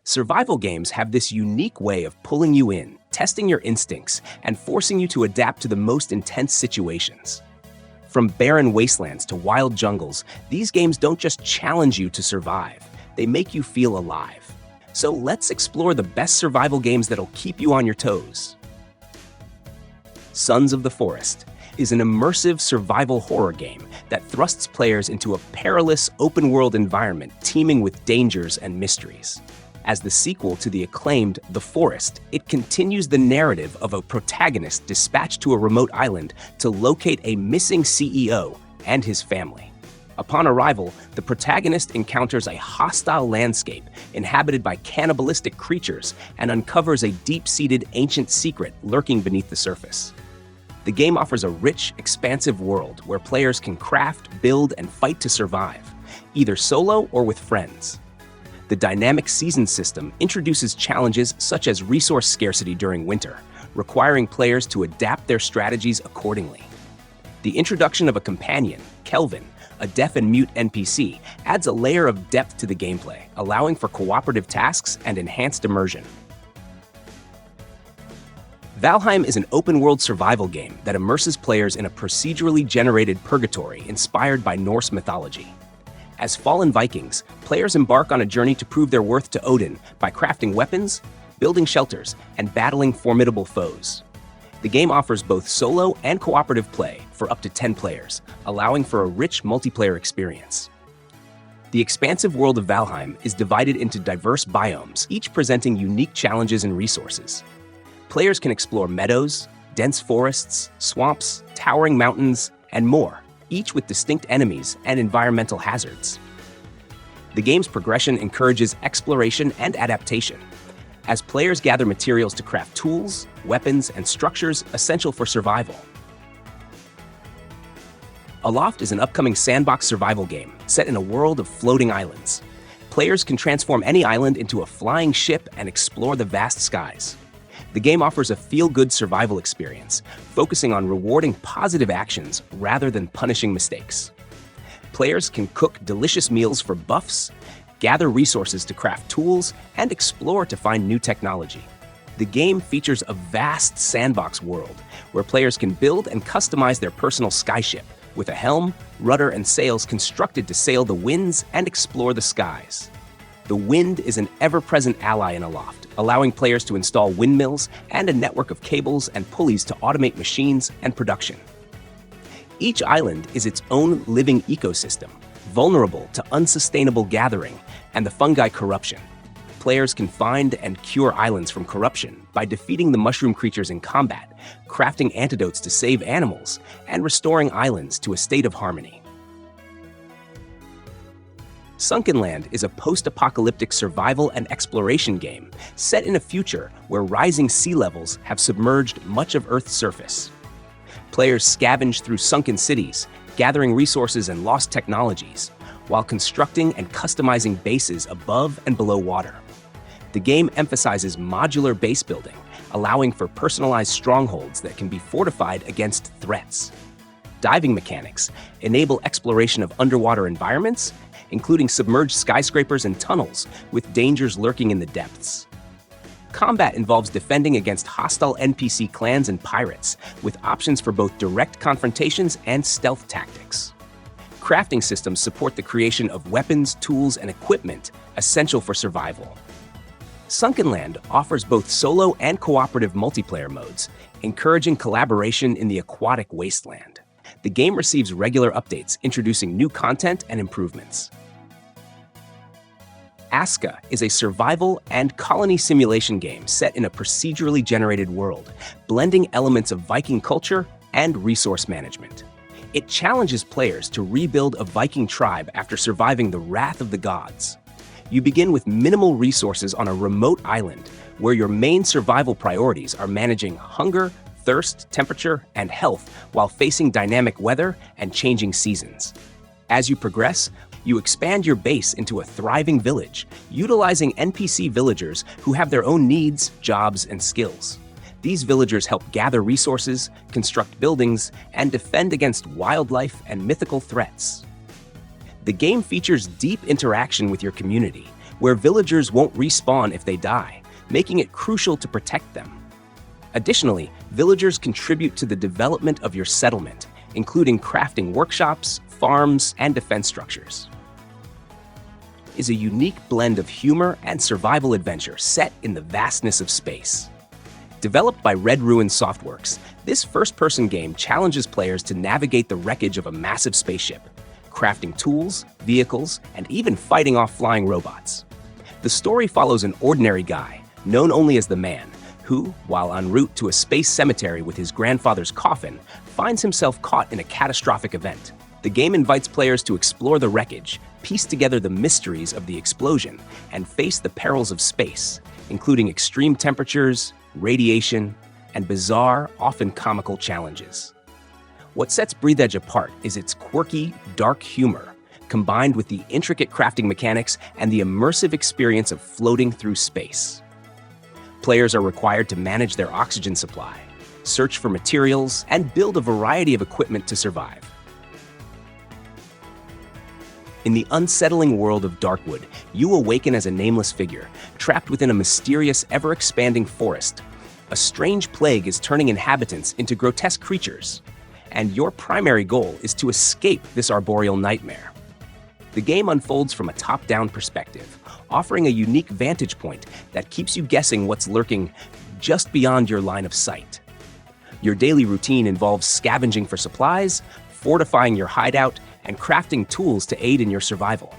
Survival games have this unique way of pulling you in, testing your instincts, and forcing you to adapt to the most intense situations. From barren wastelands to wild jungles, these games don't just challenge you to survive, they make you feel alive. So let's explore the best survival games that'll keep you on your toes. Sons of the Forest is an immersive survival horror game that thrusts players into a perilous open-world environment teeming with dangers and mysteries. As the sequel to the acclaimed The Forest, it continues the narrative of a protagonist dispatched to a remote island to locate a missing CEO and his family. Upon arrival, the protagonist encounters a hostile landscape inhabited by cannibalistic creatures and uncovers a deep-seated ancient secret lurking beneath the surface. The game offers a rich, expansive world where players can craft, build, and fight to survive, either solo or with friends. The dynamic season system introduces challenges such as resource scarcity during winter, requiring players to adapt their strategies accordingly. The introduction of a companion, Kelvin, a deaf and mute NPC, adds a layer of depth to the gameplay, allowing for cooperative tasks and enhanced immersion. Valheim is an open-world survival game that immerses players in a procedurally generated purgatory inspired by Norse mythology. As fallen Vikings, players embark on a journey to prove their worth to Odin by crafting weapons, building shelters, and battling formidable foes. The game offers both solo and cooperative play for up to 10 players, allowing for a rich multiplayer experience. The expansive world of Valheim is divided into diverse biomes, each presenting unique challenges and resources. Players can explore meadows, dense forests, swamps, towering mountains, and more, each with distinct enemies and environmental hazards. The game's progression encourages exploration and adaptation, as players gather materials to craft tools, weapons, and structures essential for survival. Aloft is an upcoming sandbox survival game set in a world of floating islands. Players can transform any island into a flying ship and explore the vast skies. The game offers a feel-good survival experience, focusing on rewarding positive actions rather than punishing mistakes. Players can cook delicious meals for buffs, gather resources to craft tools, and explore to find new technology. The game features a vast sandbox world where players can build and customize their personal skyship with a helm, rudder, and sails constructed to sail the winds and explore the skies. The wind is an ever-present ally in Aloft, allowing players to install windmills and a network of cables and pulleys to automate machines and production. Each island is its own living ecosystem, vulnerable to unsustainable gathering and the fungi corruption. Players can find and cure islands from corruption by defeating the mushroom creatures in combat, crafting antidotes to save animals, and restoring islands to a state of harmony. Sunkenland is a post-apocalyptic survival and exploration game set in a future where rising sea levels have submerged much of Earth's surface. Players scavenge through sunken cities, gathering resources and lost technologies, while constructing and customizing bases above and below water. The game emphasizes modular base building, allowing for personalized strongholds that can be fortified against threats. Diving mechanics enable exploration of underwater environments, including submerged skyscrapers and tunnels with dangers lurking in the depths. Combat involves defending against hostile NPC clans and pirates, with options for both direct confrontations and stealth tactics. Crafting systems support the creation of weapons, tools, and equipment essential for survival. Sunkenland offers both solo and cooperative multiplayer modes, encouraging collaboration in the aquatic wasteland. The game receives regular updates, introducing new content and improvements. Aska is a survival and colony simulation game set in a procedurally generated world, blending elements of Viking culture and resource management. It challenges players to rebuild a Viking tribe after surviving the wrath of the gods. You begin with minimal resources on a remote island, where your main survival priorities are managing hunger, thirst, temperature, and health while facing dynamic weather and changing seasons. As you progress, you expand your base into a thriving village, utilizing NPC villagers who have their own needs, jobs, and skills. These villagers help gather resources, construct buildings, and defend against wildlife and mythical threats. The game features deep interaction with your community, where villagers won't respawn if they die, making it crucial to protect them. Additionally, villagers contribute to the development of your settlement, including crafting workshops, farms, and defense structures. Is a unique blend of humor and survival adventure set in the vastness of space. Developed by Red Ruin Softworks, this first-person game challenges players to navigate the wreckage of a massive spaceship, crafting tools, vehicles, and even fighting off flying robots. The story follows an ordinary guy, known only as the Man, who, while en route to a space cemetery with his grandfather's coffin, finds himself caught in a catastrophic event. The game invites players to explore the wreckage, piece together the mysteries of the explosion, and face the perils of space, including extreme temperatures, radiation, and bizarre, often comical challenges. What sets Breathedge apart is its quirky, dark humor, combined with the intricate crafting mechanics and the immersive experience of floating through space. Players are required to manage their oxygen supply, search for materials, and build a variety of equipment to survive. In the unsettling world of Darkwood, you awaken as a nameless figure, trapped within a mysterious, ever-expanding forest. A strange plague is turning inhabitants into grotesque creatures, and your primary goal is to escape this arboreal nightmare. The game unfolds from a top-down perspective, offering a unique vantage point that keeps you guessing what's lurking just beyond your line of sight. Your daily routine involves scavenging for supplies, fortifying your hideout, and crafting tools to aid in your survival.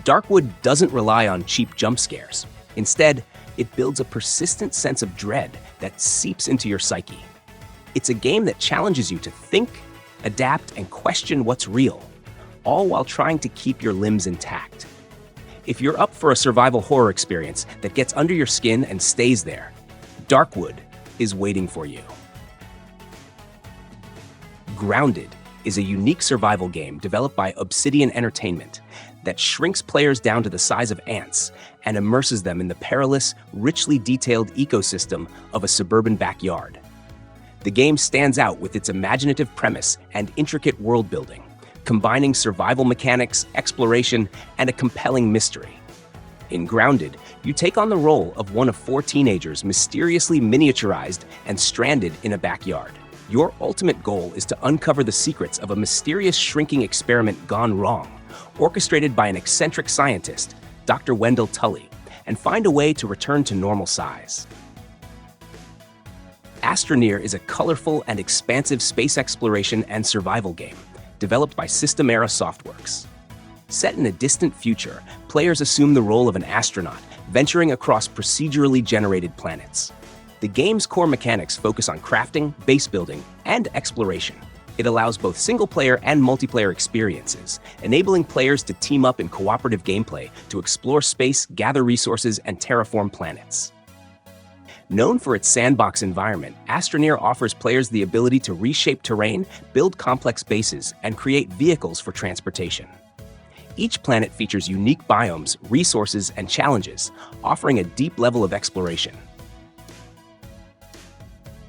Darkwood doesn't rely on cheap jump scares. Instead, it builds a persistent sense of dread that seeps into your psyche. It's a game that challenges you to think, adapt, and question what's real, all while trying to keep your limbs intact. If you're up for a survival horror experience that gets under your skin and stays there, Darkwood is waiting for you. Grounded is a unique survival game developed by Obsidian Entertainment that shrinks players down to the size of ants and immerses them in the perilous, richly detailed ecosystem of a suburban backyard. The game stands out with its imaginative premise and intricate world building, combining survival mechanics, exploration, and a compelling mystery. In Grounded, you take on the role of one of 4 teenagers mysteriously miniaturized and stranded in a backyard. Your ultimate goal is to uncover the secrets of a mysterious shrinking experiment gone wrong, orchestrated by an eccentric scientist, Dr. Wendell Tully, and find a way to return to normal size. Astroneer is a colorful and expansive space exploration and survival game, developed by System-Era Softworks. Set in a distant future, players assume the role of an astronaut, venturing across procedurally generated planets. The game's core mechanics focus on crafting, base building, and exploration. It allows both single-player and multiplayer experiences, enabling players to team up in cooperative gameplay to explore space, gather resources, and terraform planets. Known for its sandbox environment, Astroneer offers players the ability to reshape terrain, build complex bases, and create vehicles for transportation. Each planet features unique biomes, resources, and challenges, offering a deep level of exploration.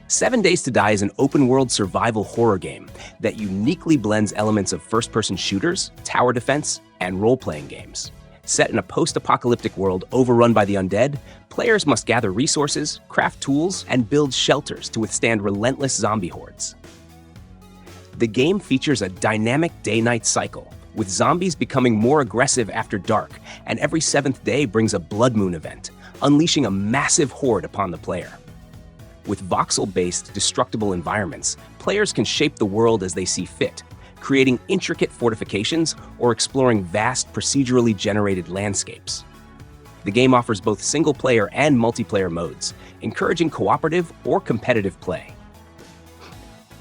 7 Days to Die is an open-world survival horror game that uniquely blends elements of first-person shooters, tower defense, and role-playing games. Set in a post-apocalyptic world overrun by the undead, players must gather resources, craft tools, and build shelters to withstand relentless zombie hordes. The game features a dynamic day-night cycle, with zombies becoming more aggressive after dark, and every 7th day brings a blood moon event, unleashing a massive horde upon the player. With voxel-based, destructible environments, players can shape the world as they see fit, creating intricate fortifications or exploring vast, procedurally generated landscapes. The game offers both single-player and multiplayer modes, encouraging cooperative or competitive play.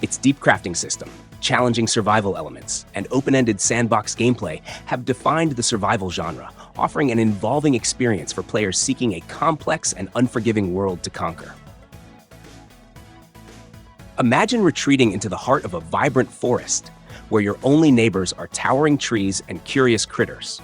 Its deep crafting system, challenging survival elements, and open-ended sandbox gameplay have defined the survival genre, offering an involving experience for players seeking a complex and unforgiving world to conquer. Imagine retreating into the heart of a vibrant forest, where your only neighbors are towering trees and curious critters.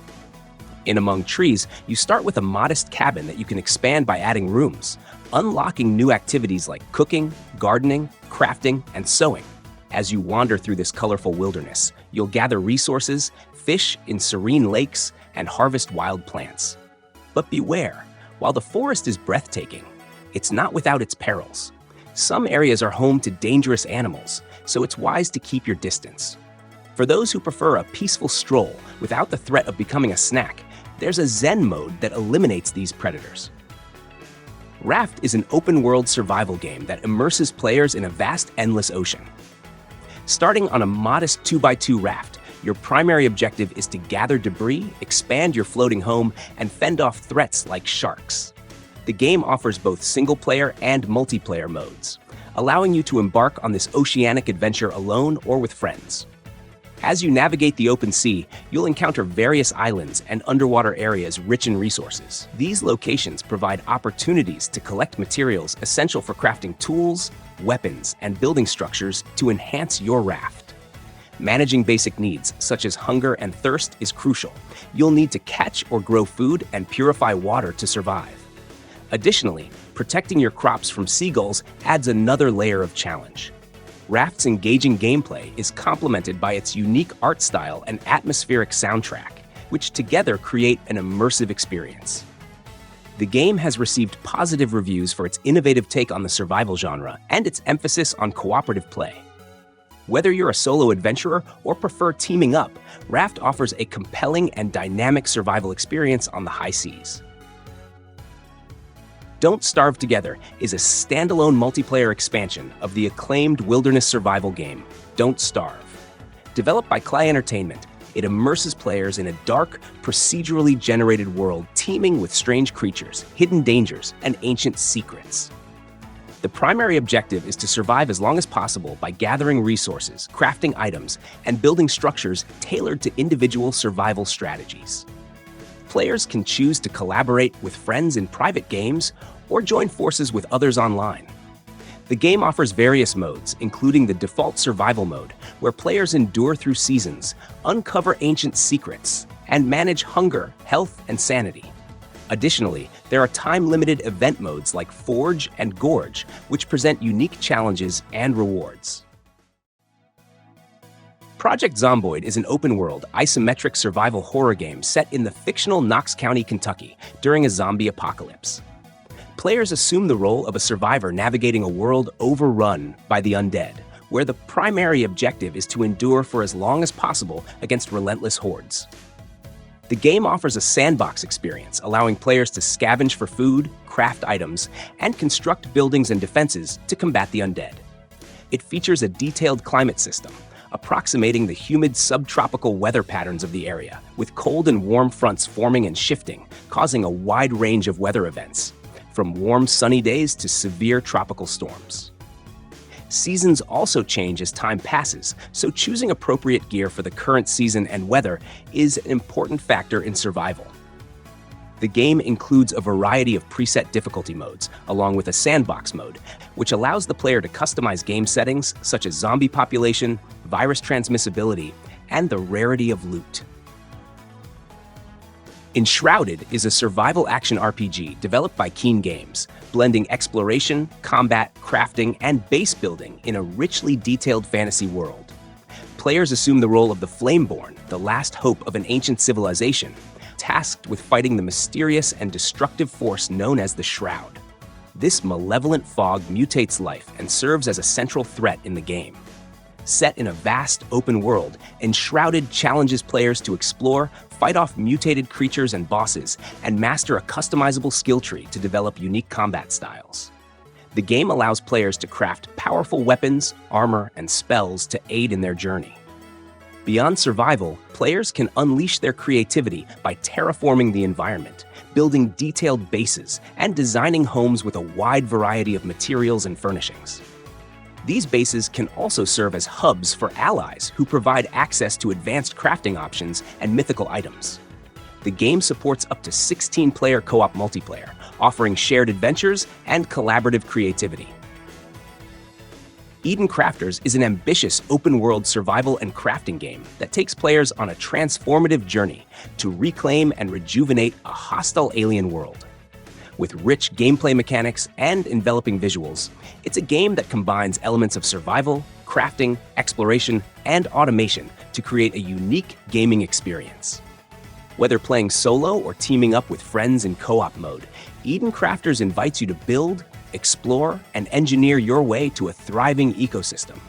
In among trees, you start with a modest cabin that you can expand by adding rooms, unlocking new activities like cooking, gardening, crafting, and sewing. As you wander through this colorful wilderness, you'll gather resources, fish in serene lakes, and harvest wild plants. But beware, while the forest is breathtaking, it's not without its perils. Some areas are home to dangerous animals, so it's wise to keep your distance. For those who prefer a peaceful stroll without the threat of becoming a snack, there's a Zen mode that eliminates these predators. Raft is an open-world survival game that immerses players in a vast, endless ocean. Starting on a modest 2x2 raft, your primary objective is to gather debris, expand your floating home, and fend off threats like sharks. The game offers both single-player and multiplayer modes, allowing you to embark on this oceanic adventure alone or with friends. As you navigate the open sea, you'll encounter various islands and underwater areas rich in resources. These locations provide opportunities to collect materials essential for crafting tools, weapons, and building structures to enhance your raft. Managing basic needs, such as hunger and thirst, is crucial. You'll need to catch or grow food and purify water to survive. Additionally, protecting your crops from seagulls adds another layer of challenge. Raft's engaging gameplay is complemented by its unique art style and atmospheric soundtrack, which together create an immersive experience. The game has received positive reviews for its innovative take on the survival genre and its emphasis on cooperative play. Whether you're a solo adventurer or prefer teaming up, Raft offers a compelling and dynamic survival experience on the high seas. Don't Starve Together is a standalone multiplayer expansion of the acclaimed wilderness survival game, Don't Starve. Developed by Clay Entertainment, it immerses players in a dark, procedurally generated world teeming with strange creatures, hidden dangers, and ancient secrets. The primary objective is to survive as long as possible by gathering resources, crafting items, and building structures tailored to individual survival strategies. Players can choose to collaborate with friends in private games or join forces with others online. The game offers various modes, including the default survival mode, where players endure through seasons, uncover ancient secrets, and manage hunger, health, and sanity. Additionally, there are time-limited event modes like Forge and Gorge, which present unique challenges and rewards. Project Zomboid is an open-world, isometric survival horror game set in the fictional Knox County, Kentucky, during a zombie apocalypse. Players assume the role of a survivor navigating a world overrun by the undead, where the primary objective is to endure for as long as possible against relentless hordes. The game offers a sandbox experience, allowing players to scavenge for food, craft items, and construct buildings and defenses to combat the undead. It features a detailed climate system, approximating the humid subtropical weather patterns of the area, with cold and warm fronts forming and shifting, causing a wide range of weather events, from warm sunny days to severe tropical storms. Seasons also change as time passes, so choosing appropriate gear for the current season and weather is an important factor in survival. The game includes a variety of preset difficulty modes, along with a sandbox mode, which allows the player to customize game settings such as zombie population, virus transmissibility, and the rarity of loot. Enshrouded is a survival action RPG developed by Keen Games, blending exploration, combat, crafting, and base building in a richly detailed fantasy world. Players assume the role of the Flameborn, the last hope of an ancient civilization, tasked with fighting the mysterious and destructive force known as the Shroud. This malevolent fog mutates life and serves as a central threat in the game. Set in a vast, open world, Enshrouded challenges players to explore, fight off mutated creatures and bosses, and master a customizable skill tree to develop unique combat styles. The game allows players to craft powerful weapons, armor, and spells to aid in their journey. Beyond survival, players can unleash their creativity by terraforming the environment, building detailed bases, and designing homes with a wide variety of materials and furnishings. These bases can also serve as hubs for allies who provide access to advanced crafting options and mythical items. The game supports up to 16-player co-op multiplayer, offering shared adventures and collaborative creativity. Eden Crafters is an ambitious open-world survival and crafting game that takes players on a transformative journey to reclaim and rejuvenate a hostile alien world. With rich gameplay mechanics and enveloping visuals, it's a game that combines elements of survival, crafting, exploration, and automation to create a unique gaming experience. Whether playing solo or teaming up with friends in co-op mode, Eden Crafters invites you to build, explore, and engineer your way to a thriving ecosystem.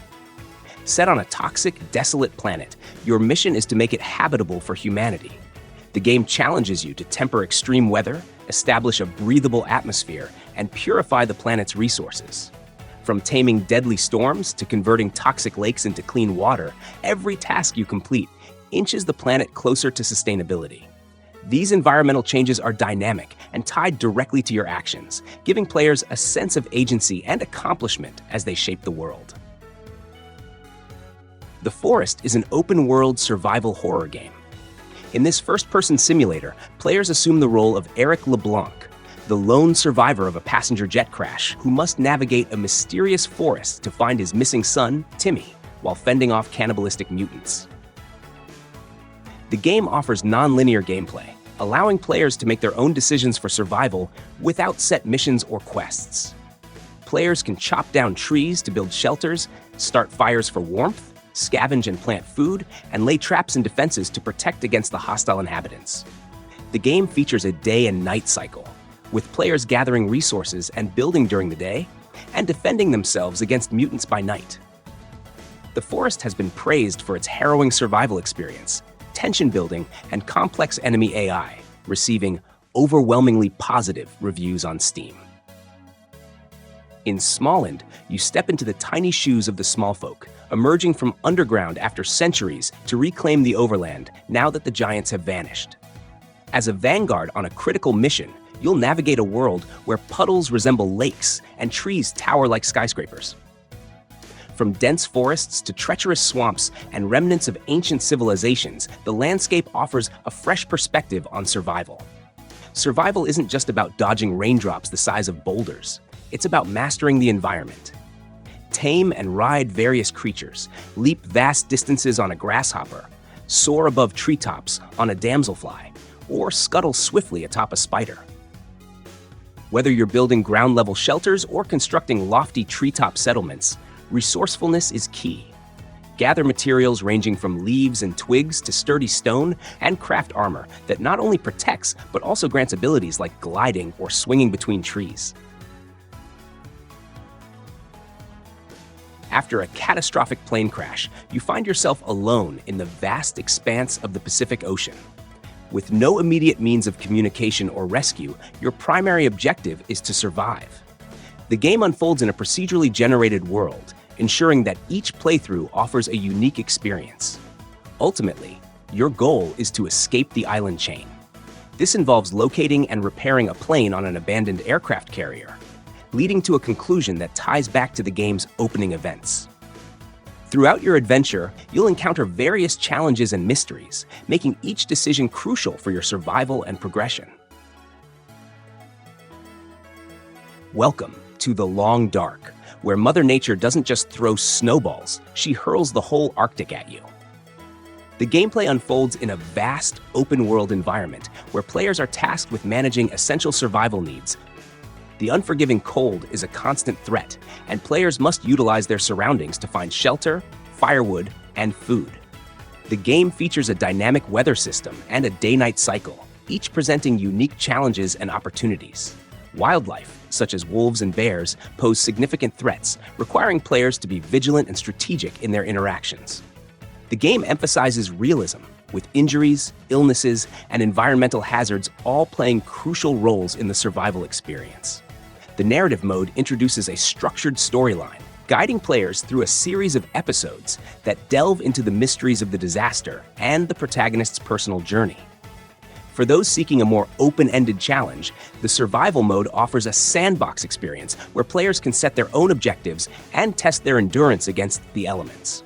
Set on a toxic, desolate planet, your mission is to make it habitable for humanity. The game challenges you to temper extreme weather, establish a breathable atmosphere, and purify the planet's resources. From taming deadly storms to converting toxic lakes into clean water, every task you complete inches the planet closer to sustainability. These environmental changes are dynamic and tied directly to your actions, giving players a sense of agency and accomplishment as they shape the world. The Forest is an open-world survival horror game. In this first-person simulator, players assume the role of Eric LeBlanc, the lone survivor of a passenger jet crash who must navigate a mysterious forest to find his missing son, Timmy, while fending off cannibalistic mutants. The game offers non-linear gameplay, allowing players to make their own decisions for survival without set missions or quests. Players can chop down trees to build shelters, start fires for warmth, scavenge and plant food, and lay traps and defenses to protect against the hostile inhabitants. The game features a day and night cycle, with players gathering resources and building during the day, and defending themselves against mutants by night. The Forest has been praised for its harrowing survival experience, tension building, and complex enemy AI, receiving overwhelmingly positive reviews on Steam. In Smalland, you step into the tiny shoes of the Smallfolk, emerging from underground after centuries to reclaim the overland now that the giants have vanished. As a vanguard on a critical mission, you'll navigate a world where puddles resemble lakes and trees tower like skyscrapers. From dense forests to treacherous swamps and remnants of ancient civilizations, the landscape offers a fresh perspective on survival. Survival isn't just about dodging raindrops the size of boulders. It's about mastering the environment. Tame and ride various creatures, leap vast distances on a grasshopper, soar above treetops on a damselfly, or scuttle swiftly atop a spider. Whether you're building ground-level shelters or constructing lofty treetop settlements, resourcefulness is key. Gather materials ranging from leaves and twigs to sturdy stone, and craft armor that not only protects but also grants abilities like gliding or swinging between trees. After a catastrophic plane crash, you find yourself alone in the vast expanse of the Pacific Ocean. With no immediate means of communication or rescue, your primary objective is to survive. The game unfolds in a procedurally generated world, ensuring that each playthrough offers a unique experience. Ultimately, your goal is to escape the island chain. This involves locating and repairing a plane on an abandoned aircraft carrier, leading to a conclusion that ties back to the game's opening events. Throughout your adventure, you'll encounter various challenges and mysteries, making each decision crucial for your survival and progression. Welcome to the Long Dark, where Mother Nature doesn't just throw snowballs, she hurls the whole Arctic at you. The gameplay unfolds in a vast, open-world environment where players are tasked with managing essential survival needs. The unforgiving cold is a constant threat, and players must utilize their surroundings to find shelter, firewood, and food. The game features a dynamic weather system and a day-night cycle, each presenting unique challenges and opportunities. Wildlife, such as wolves and bears, pose significant threats, requiring players to be vigilant and strategic in their interactions. The game emphasizes realism, with injuries, illnesses, and environmental hazards all playing crucial roles in the survival experience. The narrative mode introduces a structured storyline, guiding players through a series of episodes that delve into the mysteries of the disaster and the protagonist's personal journey. For those seeking a more open-ended challenge, the survival mode offers a sandbox experience where players can set their own objectives and test their endurance against the elements.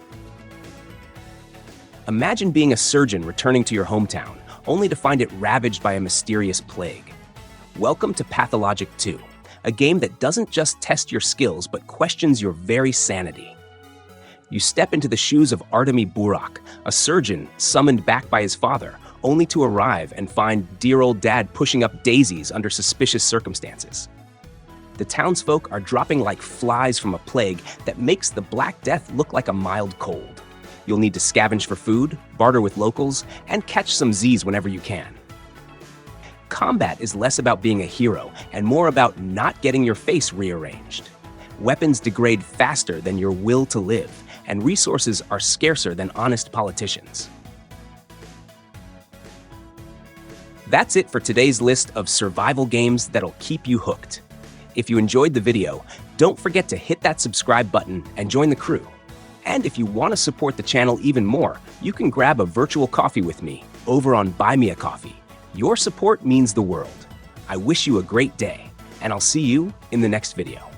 Imagine being a surgeon returning to your hometown, only to find it ravaged by a mysterious plague. Welcome to Pathologic 2, a game that doesn't just test your skills but questions your very sanity. You step into the shoes of Artemi Burak, a surgeon summoned back by his father, only to arrive and find dear old dad pushing up daisies under suspicious circumstances. The townsfolk are dropping like flies from a plague that makes the Black Death look like a mild cold. You'll need to scavenge for food, barter with locals, and catch some Z's whenever you can. Combat is less about being a hero and more about not getting your face rearranged. Weapons degrade faster than your will to live, and resources are scarcer than honest politicians. That's it for today's list of survival games that'll keep you hooked. If you enjoyed the video, don't forget to hit that subscribe button and join the crew. And if you want to support the channel even more, you can grab a virtual coffee with me over on Buy Me a Coffee. Your support means the world. I wish you a great day, and I'll see you in the next video.